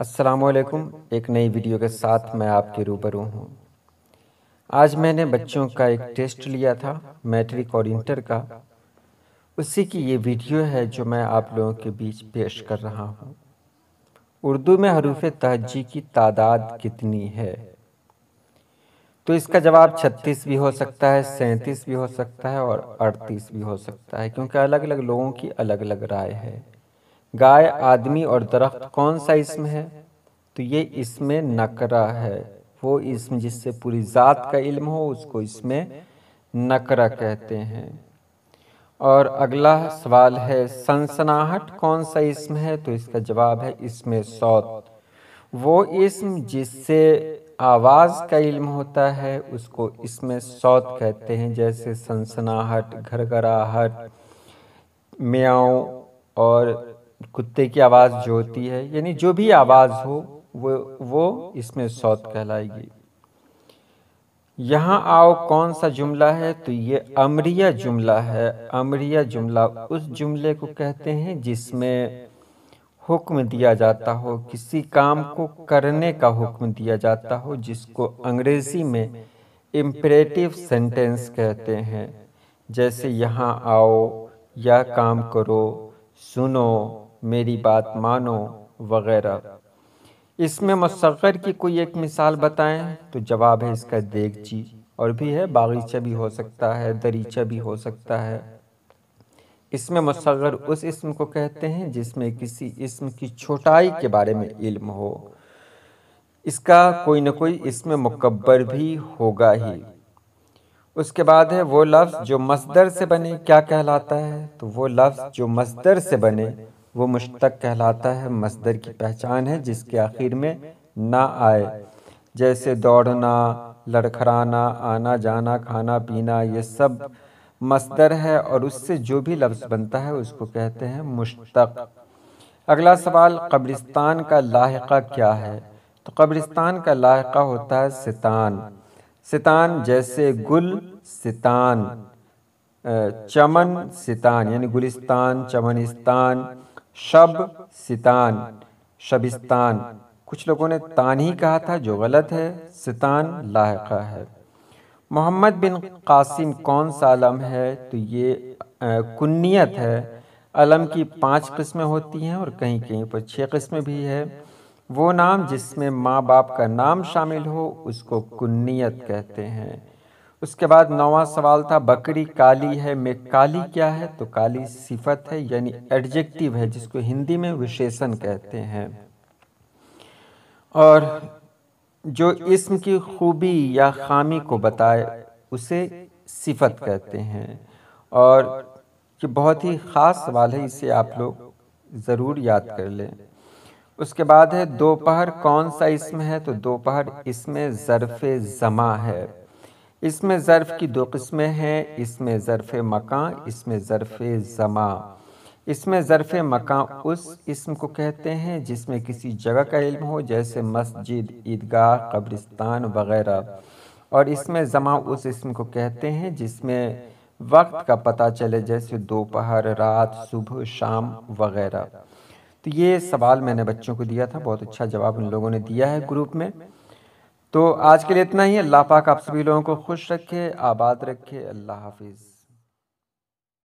السلام علیکم، ایک نئی ویڈیو کے ساتھ میں آپ کے روبرو ہوں۔ آج میں نے بچوں کا ایک ٹیسٹ لیا تھا، میٹرک اور انٹر کا۔ اسی کی یہ ویڈیو ہے جو میں آپ لوگوں کے بیچ پیش کر رہا ہوں۔ اردو میں حروف تہجی کی تعداد کتنی ہے؟ تو اس کا جواب 36 بھی ہو سکتا ہے، 37 بھی ہو سکتا ہے اور 38 بھی ہو سکتا ہے، کیونکہ الگ الگ لوگوں کی الگ الگ رائے ہے۔ گائے، آدمی اور درخت کون سا اسم ہے؟ تو یہ اسم نکرہ ہے۔ وہ اسم جس سے پوری ذات کا علم ہو اس کو اسم نکرہ کہتے ہیں۔ اور اگلا سوال ہے، سنسناہٹ کون سا اسم ہے؟ تو اس کا جواب ہے اسم صوت۔ وہ اسم جس سے آواز کا علم ہوتا ہے اس کو اسم صوت کہتے ہیں، جیسے سنسناہٹ، گھرگھراہٹ، میاؤں اور کتے کی آواز جو ہوتی ہے، یعنی جو بھی آواز ہو وہ اسم صوت کہلائے گی۔ یہاں آؤ کون سا جملہ ہے؟ تو یہ امریہ جملہ ہے۔ امریہ جملہ اس جملے کو کہتے ہیں جس میں حکم دیا جاتا ہو، کسی کام کو کرنے کا حکم دیا جاتا ہو، جس کو انگریزی میں امپریٹیو سینٹینس کہتے ہیں، جیسے یہاں آؤ، یا کام کرو، سنو، میری بات مانو وغیرہ۔ اس میں مصغر کی کوئی ایک مثال بتائیں؟ تو جواب ہے اس کا دیگچی، اور بھی ہے باغیچہ بھی ہو سکتا ہے، دریچہ بھی ہو سکتا ہے۔ اس میں مصغر اس اسم کو کہتے ہیں جس میں کسی اسم کی چھوٹائی کے بارے میں علم ہو۔ اس کا کوئی نہ کوئی اسم مکبر بھی ہوگا ہی۔ اس کے بعد ہے وہ لفظ جو مصدر سے بنے کیا کہلاتا ہے؟ تو وہ لفظ جو مصدر سے بنے وہ مشتق کہلاتا ہے۔ مصدر کی پہچان ہے جس کے آخر میں نہ آئے، جیسے دوڑنا، لڑکھڑانا، آنا جانا، کھانا پینا، یہ سب مصدر ہے، اور اس سے جو بھی لفظ بنتا ہے اس کو کہتے ہیں مشتق۔ اگلا سوال، قبرستان کا لاحقہ کیا ہے؟ تو قبرستان کا لاحقہ ہوتا ہے ستان۔ ستان جیسے گل ستان، چمن ستان، یعنی گلستان، چمنستان، شب ستان، شبستان۔ کچھ لوگوں نے تان ہی کہا تھا جو غلط ہے، ستان لاحقہ ہے۔ محمد بن قاسم کون سا علم ہے؟ تو یہ کنیت ہے۔ علم کی 5 قسمیں ہوتی ہیں اور کہیں کہیں پر 6 قسمیں بھی ہے۔ وہ نام جس میں ماں باپ کا نام شامل ہو اس کو کنیت کہتے ہیں۔ اس کے بعد 9واں سوال تھا، بکری کالی ہے میں کالی کیا ہے؟ تو کالی صفت ہے، یعنی ایڈجیکٹیو ہے، جس کو ہندی میں وشیشن کہتے ہیں، اور جو اسم کی خوبی یا خامی کو بتائے اسے صفت کہتے ہیں۔ اور یہ بہت ہی خاص سوال ہے، اسے آپ لوگ ضرور یاد کر لیں۔ اس کے بعد ہے دوپہر کون سا اسم ہے؟ تو دوپہر اسم ظرف زماں ہے۔ اسم ظرف کی 2 قسمیں ہیں، اسم ظرف مکان، اسم ظرف زماں۔ اسم ظرف مکان اس اسم کو کہتے ہیں جس میں کسی جگہ کا علم ہو، جیسے مسجد، عیدگاہ، قبرستان وغیرہ، اور اسم زماں اس اسم کو کہتے ہیں جس میں وقت کا پتہ چلے، جیسے دوپہر، رات، صبح، شام وغیرہ۔ تو یہ سوال میں نے بچوں کو دیا تھا، بہت اچھا جواب ان لوگوں نے دیا ہے گروپ میں۔ تو آج کے لیے اتنا ہی۔ اللہ پاک آپ سبھی لوگوں کو خوش رکھے، آباد رکھے۔ اللہ حافظ۔